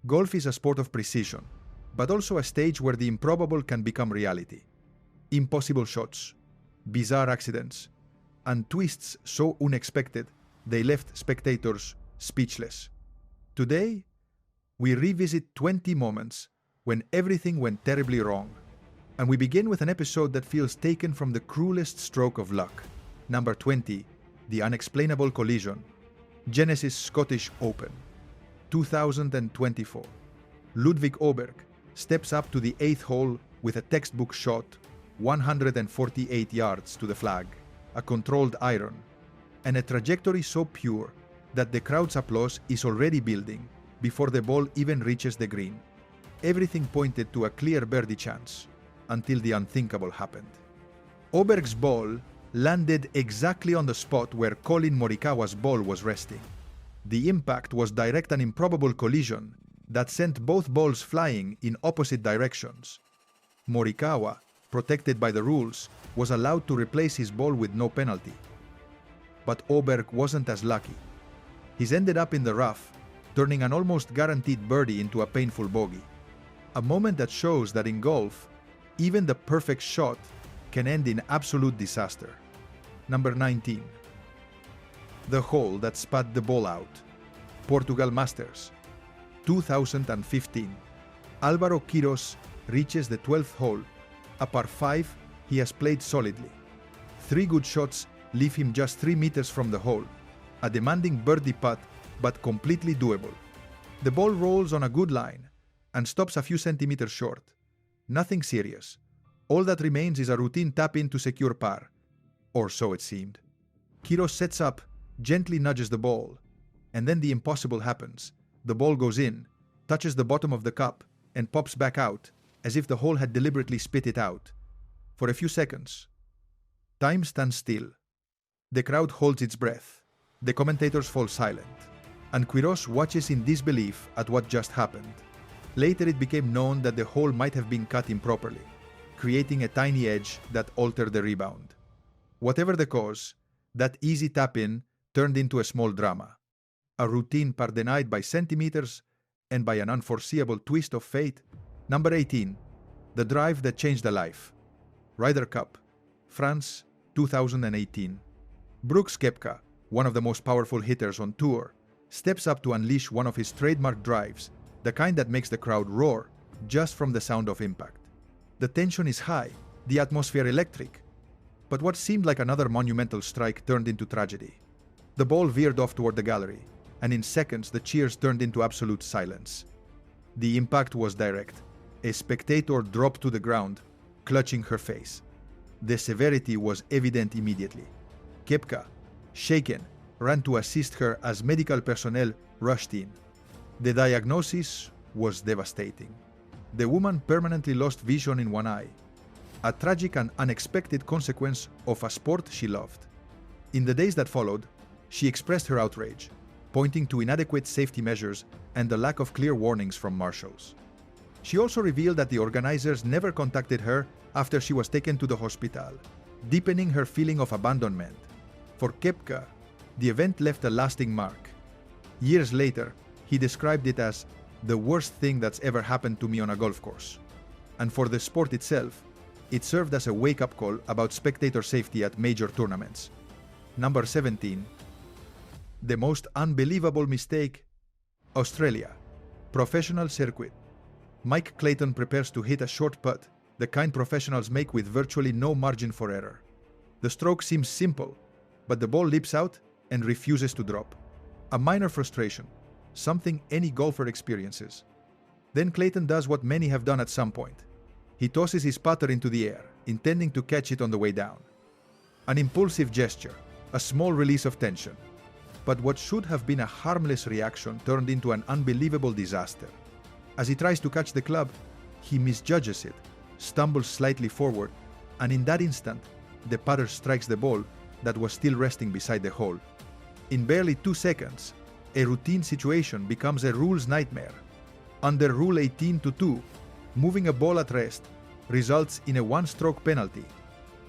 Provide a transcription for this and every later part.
Golf is a sport of precision, but also a stage where the improbable can become reality. Impossible shots, bizarre accidents, and twists so unexpected they left spectators speechless. Today, we revisit 20 moments when everything went terribly wrong, and we begin with an episode that feels taken from the cruelest stroke of luck. Number 20, the unexplainable collision. Genesis Scottish Open, 2024. Ludwig Åberg steps up to the 8th hole with a textbook shot 148 yards to the flag, a controlled iron, and a trajectory so pure that the crowd's applause is already building before the ball even reaches the green. Everything pointed to a clear birdie chance until the unthinkable happened. Åberg's ball landed exactly on the spot where Collin Morikawa's ball was resting. The impact was direct and improbable collision that sent both balls flying in opposite directions. Morikawa, protected by the rules, was allowed to replace his ball with no penalty. But Åberg wasn't as lucky. He's ended up in the rough, turning an almost guaranteed birdie into a painful bogey. A moment that shows that in golf, even the perfect shot can end in absolute disaster. Number 19. The hole that spat the ball out. Portugal Masters, 2015. Álvaro Quirós reaches the 12th hole, a par 5 he has played solidly. 3 good shots leave him just 3 meters from the hole, a demanding birdie putt but completely doable. The ball rolls on a good line and stops a few centimeters short. Nothing serious. All that remains is a routine tap-in to secure par. Or so it seemed. Quirós sets up, gently nudges the ball, and then the impossible happens. The ball goes in, touches the bottom of the cup, and pops back out, as if the hole had deliberately spit it out. For a few seconds, time stands still. The crowd holds its breath. The commentators fall silent, and Quirós watches in disbelief at what just happened. Later it became known that the hole might have been cut improperly, creating a tiny edge that altered the rebound. Whatever the cause, that easy tap-in turned into a small drama. A routine par denied by centimeters and by an unforeseeable twist of fate. Number 18. The drive that changed a life. Ryder Cup, France, 2018. Brooks Koepka, one of the most powerful hitters on tour, steps up to unleash one of his trademark drives, the kind that makes the crowd roar just from the sound of impact. The tension is high, the atmosphere electric, but what seemed like another monumental strike turned into tragedy. The ball veered off toward the gallery, and in seconds the cheers turned into absolute silence. The impact was direct. A spectator dropped to the ground, clutching her face. The severity was evident immediately. Koepka, shaken, ran to assist her as medical personnel rushed in. The diagnosis was devastating. The woman permanently lost vision in one eye, a tragic and unexpected consequence of a sport she loved. In the days that followed, she expressed her outrage, pointing to inadequate safety measures and the lack of clear warnings from marshals. She also revealed that the organizers never contacted her after she was taken to the hospital, deepening her feeling of abandonment. For Koepka, the event left a lasting mark. Years later, he described it as the worst thing that's ever happened to me on a golf course. And for the sport itself, it served as a wake-up call about spectator safety at major tournaments. Number 17. The most unbelievable mistake. Australia. Professional circuit. Mike Clayton prepares to hit a short putt, the kind professionals make with virtually no margin for error. The stroke seems simple, but the ball leaps out and refuses to drop. A minor frustration, something any golfer experiences. Then Clayton does what many have done at some point. He tosses his putter into the air, intending to catch it on the way down. An impulsive gesture, a small release of tension. But what should have been a harmless reaction turned into an unbelievable disaster. As he tries to catch the club, he misjudges it, stumbles slightly forward, and in that instant, the putter strikes the ball that was still resting beside the hole. In barely 2 seconds, a routine situation becomes a rules nightmare. Under Rule 18-2, moving a ball at rest results in a 1-stroke penalty.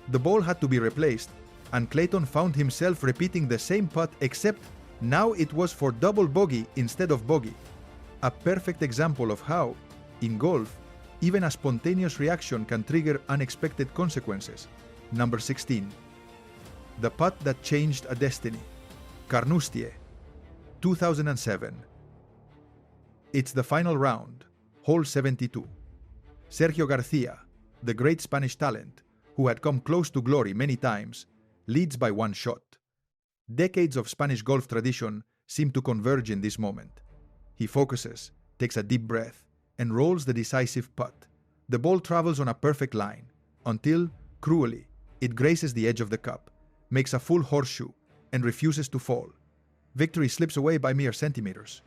The ball had to be replaced, and Clayton found himself repeating the same putt, except now it was for double bogey instead of bogey. A perfect example of how, in golf, even a spontaneous reaction can trigger unexpected consequences. Number 16. The putt that changed a destiny. Carnoustie, 2007. It's the final round, hole 72. Sergio Garcia, the great Spanish talent, who had come close to glory many times, leads by one shot. Decades of Spanish golf tradition seem to converge in this moment. He focuses, takes a deep breath, and rolls the decisive putt. The ball travels on a perfect line, until, cruelly, it graces the edge of the cup, makes a full horseshoe, and refuses to fall. Victory slips away by mere centimeters.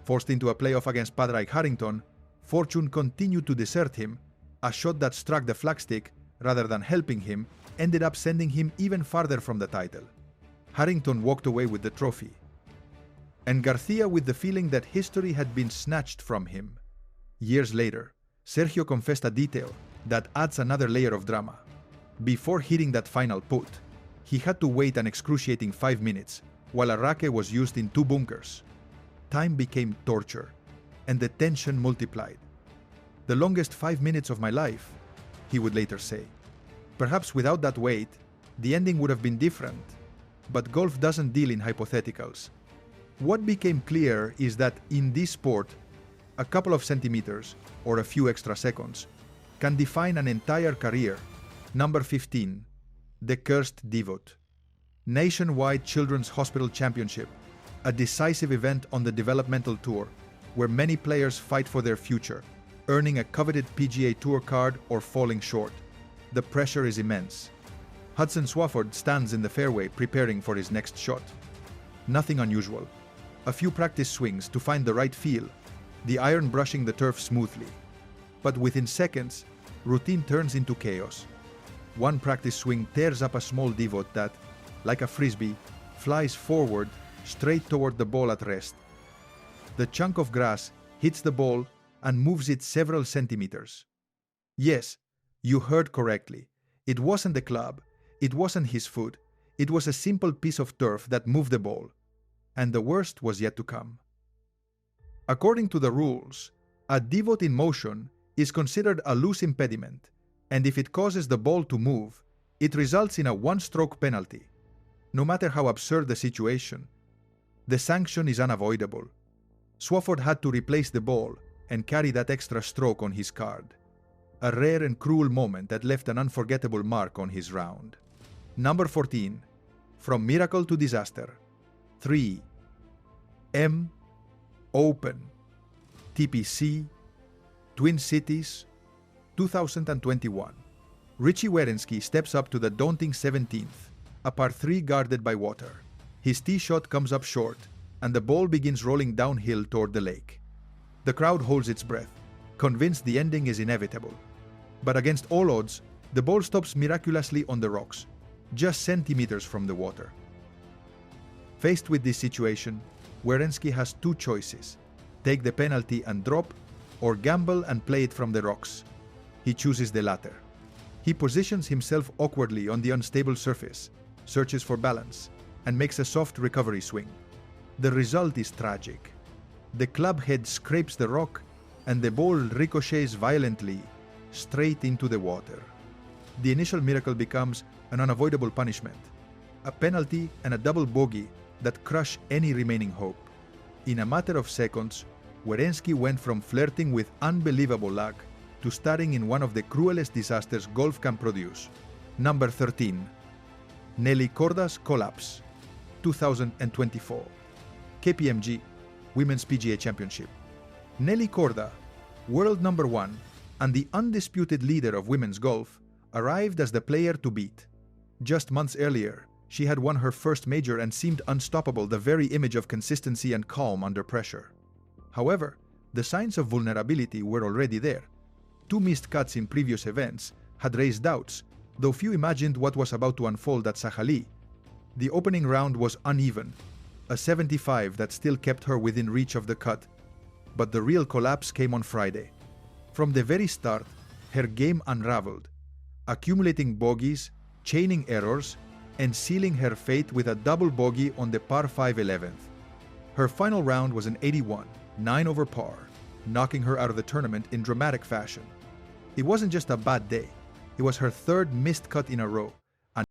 Forced into a playoff against Padraig Harrington, fortune continued to desert him. A shot that struck the flagstick, rather than helping him, ended up sending him even farther from the title. Harrington walked away with the trophy, and Garcia with the feeling that history had been snatched from him. Years later, Sergio confessed a detail that adds another layer of drama. Before hitting that final putt, he had to wait an excruciating 5 minutes while a racket was used in 2 bunkers. Time became torture, and the tension multiplied. "The longest 5 minutes of my life," he would later say. Perhaps without that wait, the ending would have been different. But golf doesn't deal in hypotheticals. What became clear is that in this sport, a couple of centimeters, or a few extra seconds, can define an entire career. Number 15. The Cursed Divot. Nationwide Children's Hospital Championship, a decisive event on the developmental tour, where many players fight for their future, earning a coveted PGA Tour card or falling short. The pressure is immense. Hudson Swafford stands in the fairway preparing for his next shot. Nothing unusual. A few practice swings to find the right feel, the iron brushing the turf smoothly. But within seconds, routine turns into chaos. One practice swing tears up a small divot that, like a frisbee, flies forward straight toward the ball at rest. The chunk of grass hits the ball and moves it several centimeters. Yes, you heard correctly. It wasn't the club, it wasn't his foot, it was a simple piece of turf that moved the ball. And the worst was yet to come. According to the rules, a divot in motion is considered a loose impediment, and if it causes the ball to move, it results in a one-stroke penalty. No matter how absurd the situation, the sanction is unavoidable. Swafford had to replace the ball and carry that extra stroke on his card. A rare and cruel moment that left an unforgettable mark on his round. Number 14. From miracle to disaster. 3. M. Open. TPC. Twin Cities. 2021. Richie Werenski steps up to the daunting 17th, a par 3 guarded by water. His tee shot comes up short, and the ball begins rolling downhill toward the lake. The crowd holds its breath, convinced the ending is inevitable. But against all odds, the ball stops miraculously on the rocks, just centimeters from the water. Faced with this situation, Werenski has 2 choices: take the penalty and drop, or gamble and play it from the rocks. He chooses the latter. He positions himself awkwardly on the unstable surface, searches for balance, and makes a soft recovery swing. The result is tragic. The club head scrapes the rock, and the ball ricochets violently, straight into the water. The initial miracle becomes an unavoidable punishment, a penalty and a double bogey that crush any remaining hope. In a matter of seconds, Werenski went from flirting with unbelievable luck to starring in one of the cruelest disasters golf can produce. Number 13. Nelly Korda's collapse. 2024. KPMG Women's PGA Championship. Nelly Korda, world number 1 and the undisputed leader of women's golf, arrived as the player to beat. Just months earlier, she had won her first major and seemed unstoppable, the very image of consistency and calm under pressure. However, the signs of vulnerability were already there. 2 missed cuts in previous events had raised doubts, though few imagined what was about to unfold at Sahali. The opening round was uneven, a 75 that still kept her within reach of the cut. But the real collapse came on Friday. From the very start, her game unraveled, accumulating bogeys, chaining errors, and sealing her fate with a double bogey on the par 5 11th. Her final round was an 81, 9 over par, knocking her out of the tournament in dramatic fashion. It wasn't just a bad day, it was her third missed cut in a row. And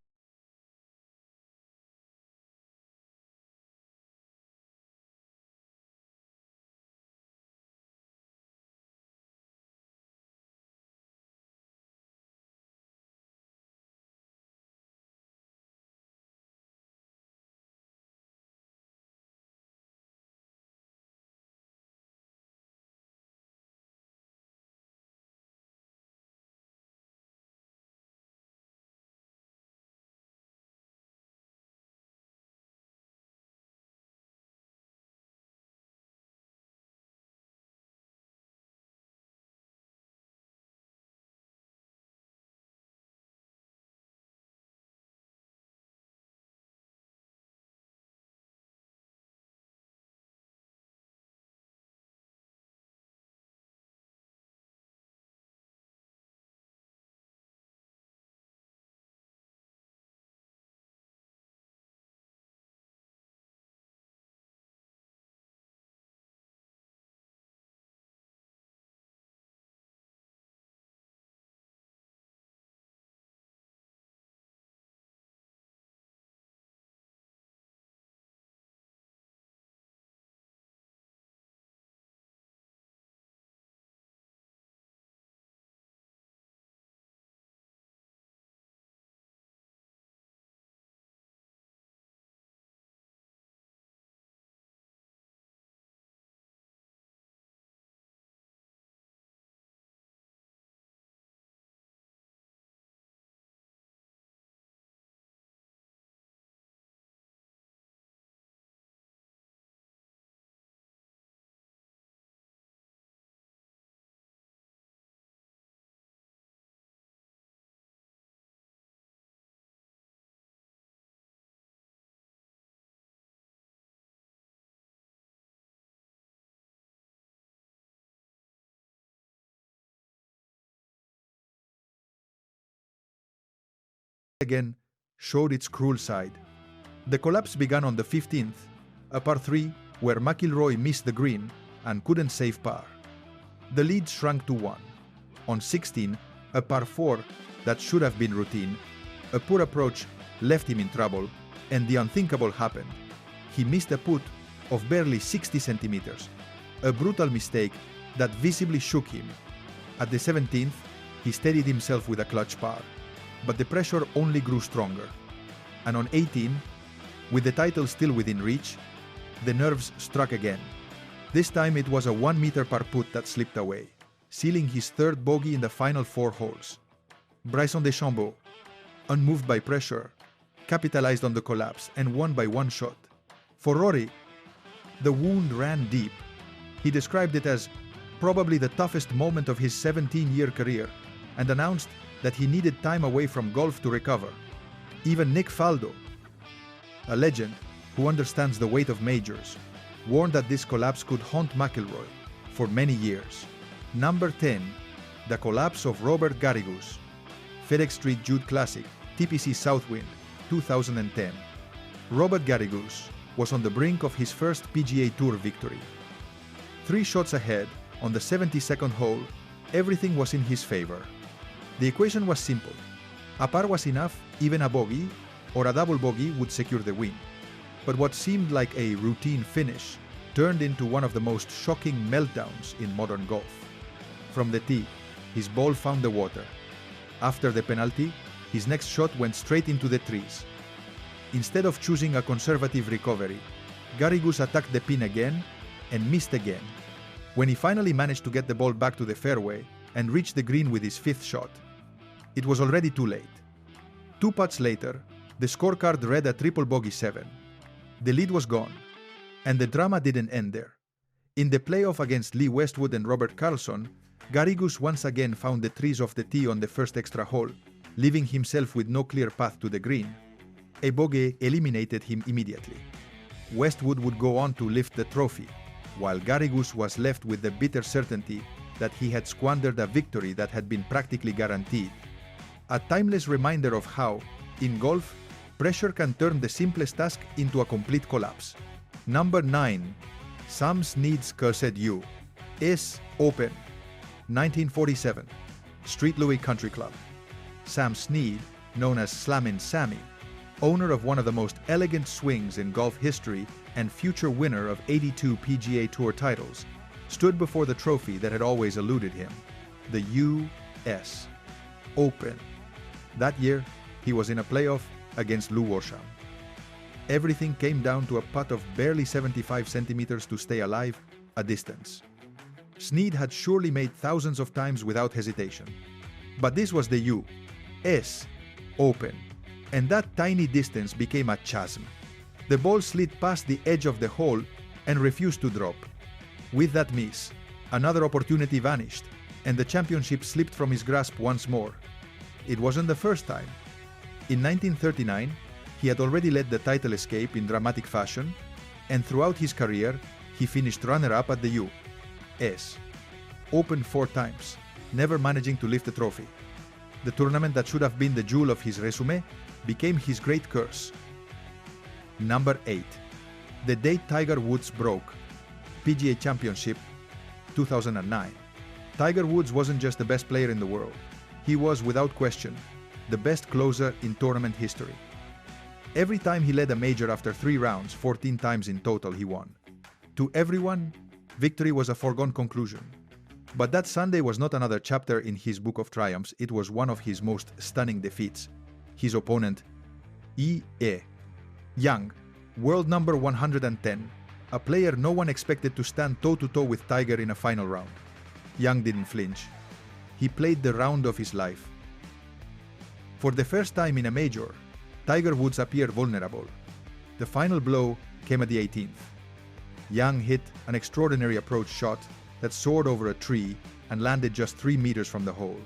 again showed its cruel side. The collapse began on the 15th, a par 3 where McIlroy missed the green and couldn't save par. The lead shrunk to 1. On 16, a par 4 that should have been routine, a poor approach left him in trouble, and the unthinkable happened. He missed a putt of barely 60 centimeters, a brutal mistake that visibly shook him. At the 17th, he steadied himself with a clutch par, but the pressure only grew stronger. And on 18, with the title still within reach, the nerves struck again. This time it was a 1 meter par putt that slipped away, sealing his third bogey in the final 4 holes. Bryson DeChambeau, unmoved by pressure, capitalized on the collapse and won by 1 shot. For Rory, the wound ran deep. He described it as probably the toughest moment of his 17-year career and announced that he needed time away from golf to recover. Even Nick Faldo, a legend who understands the weight of majors, warned that this collapse could haunt McIlroy for many years. Number 10, the collapse of Robert Garrigues. FedEx Street Jude Classic, TPC Southwind, 2010. Robert Garrigues was on the brink of his first PGA Tour victory. 3 shots ahead, on the 72nd hole, everything was in his favor. The equation was simple. A par was enough, even a bogey, or a double bogey would secure the win. But what seemed like a routine finish turned into one of the most shocking meltdowns in modern golf. From the tee, his ball found the water. After the penalty, his next shot went straight into the trees. Instead of choosing a conservative recovery, Garrigues attacked the pin again and missed again. When he finally managed to get the ball back to the fairway and reach the green with his 5th shot, it was already too late. 2 putts later, the scorecard read a triple bogey 7. The lead was gone, and the drama didn't end there. In the playoff against Lee Westwood and Robert Carlson, Garrigues once again found the trees off the tee on the first extra hole, leaving himself with no clear path to the green. A bogey eliminated him immediately. Westwood would go on to lift the trophy, while Garrigues was left with the bitter certainty that he had squandered a victory that had been practically guaranteed. A timeless reminder of how, in golf, pressure can turn the simplest task into a complete collapse. Number 9. Sam Snead's Cursed U.S. Open, 1947, Street Louis Country Club. Sam Snead, known as Slammin' Sammy, owner of one of the most elegant swings in golf history and future winner of 82 PGA Tour titles, stood before the trophy that had always eluded him, the U.S. Open. That year, he was in a playoff against Lou Worsham. Everything came down to a putt of barely 75 centimeters to stay alive, a distance Snead had surely made thousands of times without hesitation. But this was the U.S. Open, and that tiny distance became a chasm. The ball slid past the edge of the hole and refused to drop. With that miss, another opportunity vanished, and the championship slipped from his grasp once more. It wasn't the first time. In 1939, he had already led the title escape in dramatic fashion, and throughout his career, he finished runner-up at the U.S. Open 4 times, never managing to lift the trophy. The tournament that should have been the jewel of his resume became his great curse. Number 8. The day Tiger Woods broke. PGA Championship, 2009. Tiger Woods wasn't just the best player in the world. He was, without question, the best closer in tournament history. Every time he led a major after 3 rounds, 14 times in total, he won. To everyone, victory was a foregone conclusion. But that Sunday was not another chapter in his book of triumphs, it was one of his most stunning defeats. His opponent, E.A. Young, world number 110, a player no one expected to stand toe-to-toe with Tiger in a final round. Young didn't flinch. He played the round of his life. For the first time in a major, Tiger Woods appeared vulnerable. The final blow came at the 18th. Young hit an extraordinary approach shot that soared over a tree and landed just 3 meters from the hole.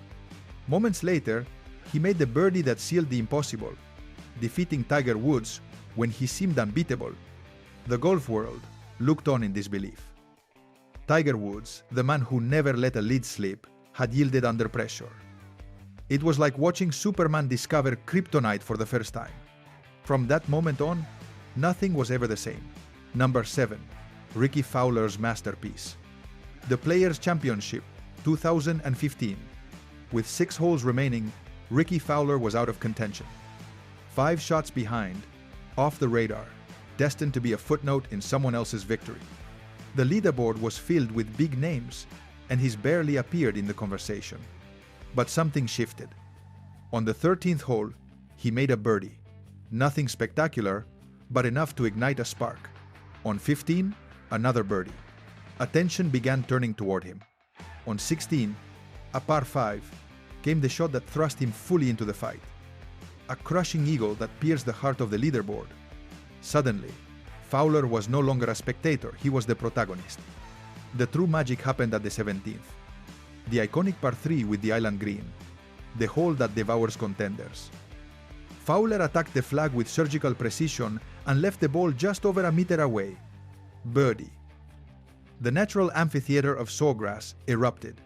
Moments later, he made the birdie that sealed the impossible, defeating Tiger Woods when he seemed unbeatable. The golf world looked on in disbelief. Tiger Woods, the man who never let a lead slip, had yielded under pressure. It was like watching Superman discover kryptonite for the first time. From that moment on, nothing was ever the same. Number 7. Rickie Fowler's masterpiece. The Players' Championship, 2015. With 6 holes remaining, Rickie Fowler was out of contention. 5 shots behind, off the radar, destined to be a footnote in someone else's victory. The leaderboard was filled with big names, and he's barely appeared in the conversation. But something shifted. On the 13th hole, he made a birdie. Nothing spectacular, but enough to ignite a spark. On 15, another birdie. Attention began turning toward him. On 16, a par 5, came the shot that thrust him fully into the fight. A crushing eagle that pierced the heart of the leaderboard. Suddenly, Fowler was no longer a spectator, he was the protagonist. The true magic happened at the 17th. The iconic par 3 with the island green, the hole that devours contenders. Fowler attacked the flag with surgical precision and left the ball just over a meter away. Birdie. The natural amphitheater of sawgrass erupted.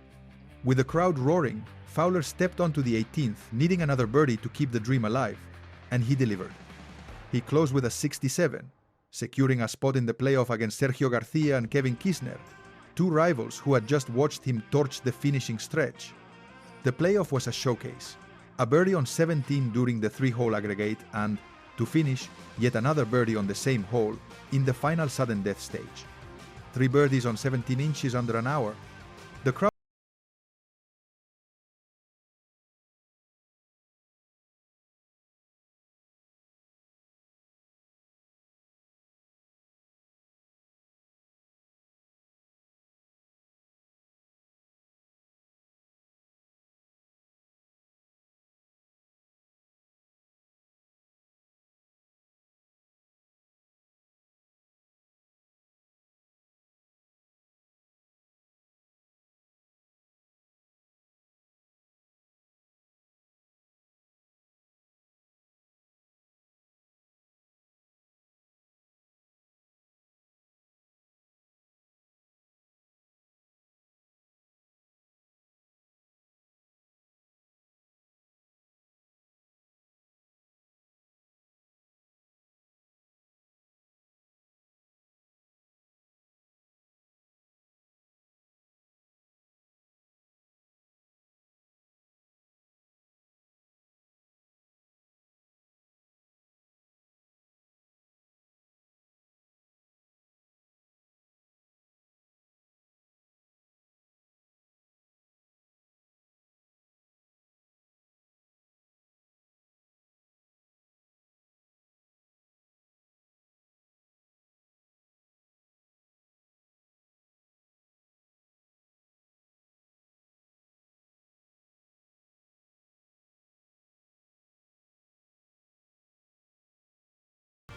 With the crowd roaring, Fowler stepped onto the 18th, needing another birdie to keep the dream alive, and he delivered. He closed with a 67, securing a spot in the playoff against Sergio Garcia and Kevin Kisner, 2 rivals who had just watched him torch the finishing stretch. The playoff was a showcase, a birdie on 17 during the 3-hole aggregate and, to finish, yet another birdie on the same hole in the final sudden death stage. 3 birdies on 17 inches under an hour. The crowd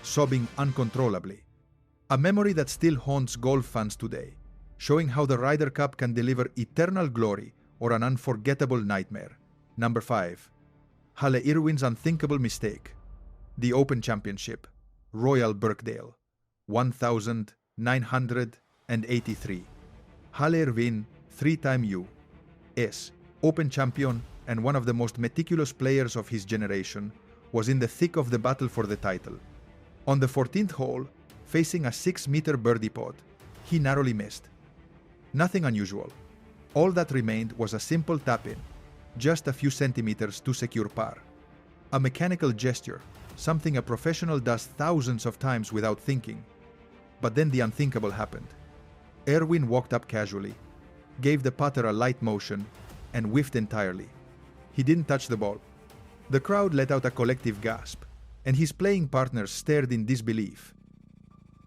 sobbing uncontrollably. A memory that still haunts golf fans today, showing how the Ryder Cup can deliver eternal glory or an unforgettable nightmare. Number 5. Halle Irwin's unthinkable mistake. The Open Championship, Royal Birkdale, 1983. Halle Irwin, three-time U.S. Open champion and one of the most meticulous players of his generation, was in the thick of the battle for the title. On the 14th hole, facing a 6-meter birdie putt, he narrowly missed. Nothing unusual. All that remained was a simple tap-in, just a few centimeters to secure par. A mechanical gesture, something a professional does thousands of times without thinking. But then the unthinkable happened. Irwin walked up casually, gave the putter a light motion, and whiffed entirely. He didn't touch the ball. The crowd let out a collective gasp, and his playing partners stared in disbelief.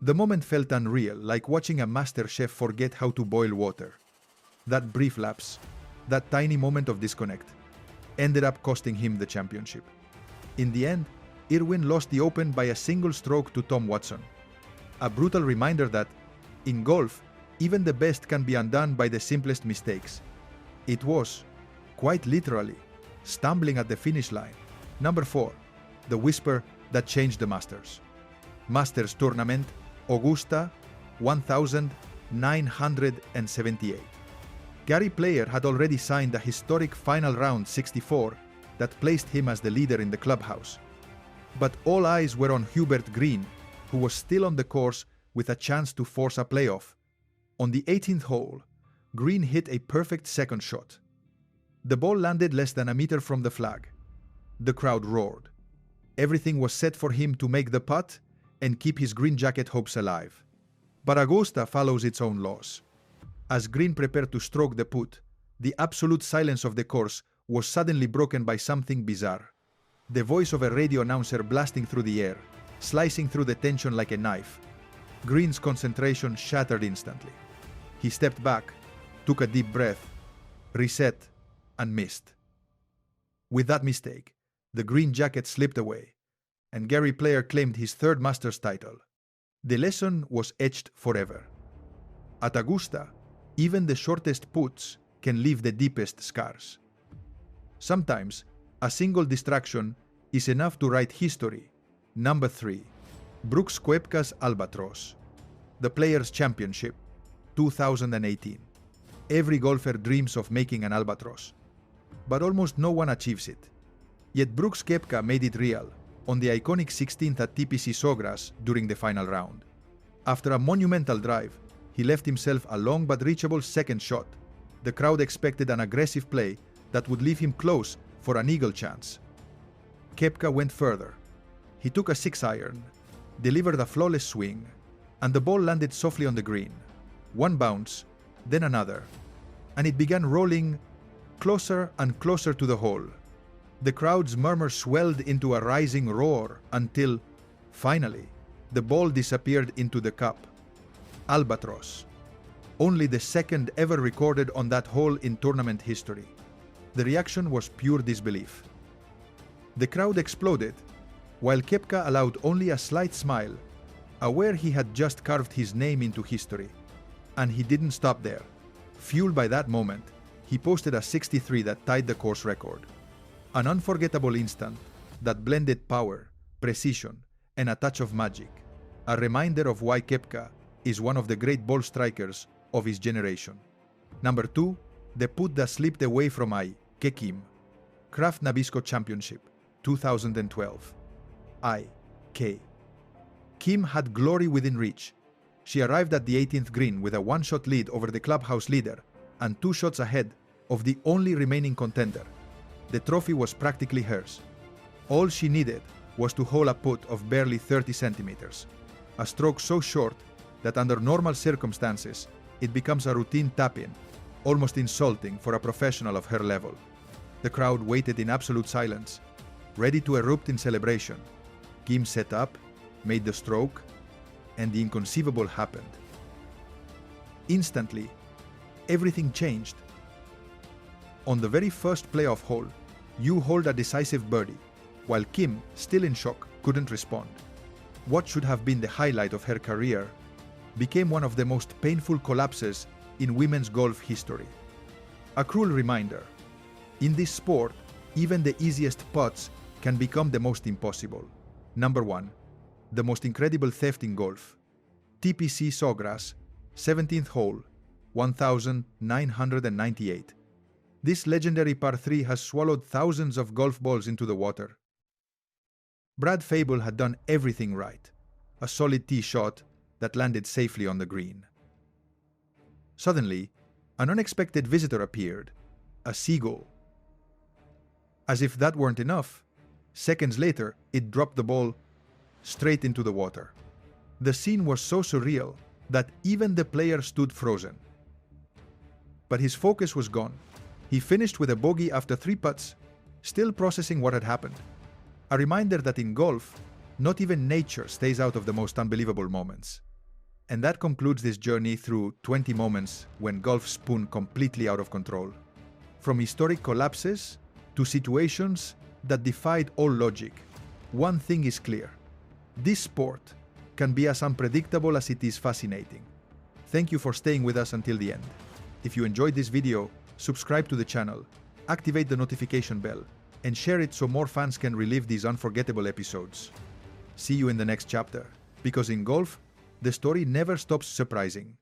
The moment felt unreal, like watching a master chef forget how to boil water. That brief lapse, that tiny moment of disconnect, ended up costing him the championship. In the end, Irwin lost the Open by a single stroke to Tom Watson. A brutal reminder that, in golf, even the best can be undone by the simplest mistakes. It was, quite literally, stumbling at the finish line. Number 4. The whisper that changed the Masters. Masters Tournament, Augusta, 1978. Gary Player had already signed a historic final round 64 that placed him as the leader in the clubhouse. But all eyes were on Hubert Green, who was still on the course with a chance to force a playoff. On the 18th hole, Green hit a perfect second shot. The ball landed less than a meter from the flag. The crowd roared. Everything was set for him to make the putt and keep his green jacket hopes alive. But Augusta follows its own laws. As Green prepared to stroke the putt, the absolute silence of the course was suddenly broken by something bizarre. The voice of a radio announcer blasting through the air, slicing through the tension like a knife. Green's concentration shattered instantly. He stepped back, took a deep breath, reset, and missed. With that mistake, the green jacket slipped away, and Gary Player claimed his third Masters title. The lesson was etched forever. At Augusta, even the shortest putts can leave the deepest scars. Sometimes, a single distraction is enough to write history. Number 3. Brooks Koepka's Albatross. The Players' Championship, 2018. Every golfer dreams of making an albatross, but almost no one achieves it. Yet Brooks Koepka made it real on the iconic 16th at TPC Sawgrass during the final round. After a monumental drive, he left himself a long but reachable second shot. The crowd expected an aggressive play that would leave him close for an eagle chance. Koepka went further. He took a 6-iron, delivered a flawless swing, and the ball landed softly on the green. One bounce, then another, and it began rolling closer and closer to the hole. The crowd's murmur swelled into a rising roar until, finally, the ball disappeared into the cup. Albatross. Only the second ever recorded on that hole in tournament history. The reaction was pure disbelief. The crowd exploded, while Koepka allowed only a slight smile, aware he had just carved his name into history. And he didn't stop there. Fueled by that moment, he posted a 63 that tied the course record. An unforgettable instant that blended power, precision, and a touch of magic. A reminder of why Koepka is one of the great ball strikers of his generation. Number 2. The putt that slipped away from Kim. Kraft Nabisco Championship, 2012. Kim had glory within reach. She arrived at the 18th green with a one-shot lead over the clubhouse leader and 2 shots ahead of the only remaining contender. The trophy was practically hers. All she needed was to hole a putt of barely 30 centimeters, a stroke so short that under normal circumstances it becomes a routine tap-in, almost insulting for a professional of her level. The crowd waited in absolute silence, ready to erupt in celebration. Kim set up, made the stroke, and the inconceivable happened. Instantly, everything changed. On the very first playoff hole, Yu holed a decisive birdie, while Kim, still in shock, couldn't respond. what should have been the highlight of her career became one of the most painful collapses in women's golf history. A cruel reminder: in this sport, even the easiest putts can become the most impossible. Number 1. The most incredible theft in golf. TPC Sawgrass, 17th hole, 1998. This legendary par 3 has swallowed thousands of golf balls into the water. Brad Fable had done everything right. A solid tee shot that landed safely on the green. Suddenly, an unexpected visitor appeared, a seagull. As if that weren't enough, seconds later, it dropped the ball straight into the water. The scene was so surreal that even the player stood frozen. But his focus was gone. He finished with a bogey after 3 putts, still processing what had happened. A reminder that in golf, not even nature stays out of the most unbelievable moments. And that concludes this journey through 20 moments when golf spun completely out of control. From historic collapses to situations that defied all logic, one thing is clear: this sport can be as unpredictable as it is fascinating. Thank you for staying with us until the end. If you enjoyed this video, subscribe to the channel, activate the notification bell, and share it so more fans can relive these unforgettable episodes. See you in the next chapter, because in golf, the story never stops surprising.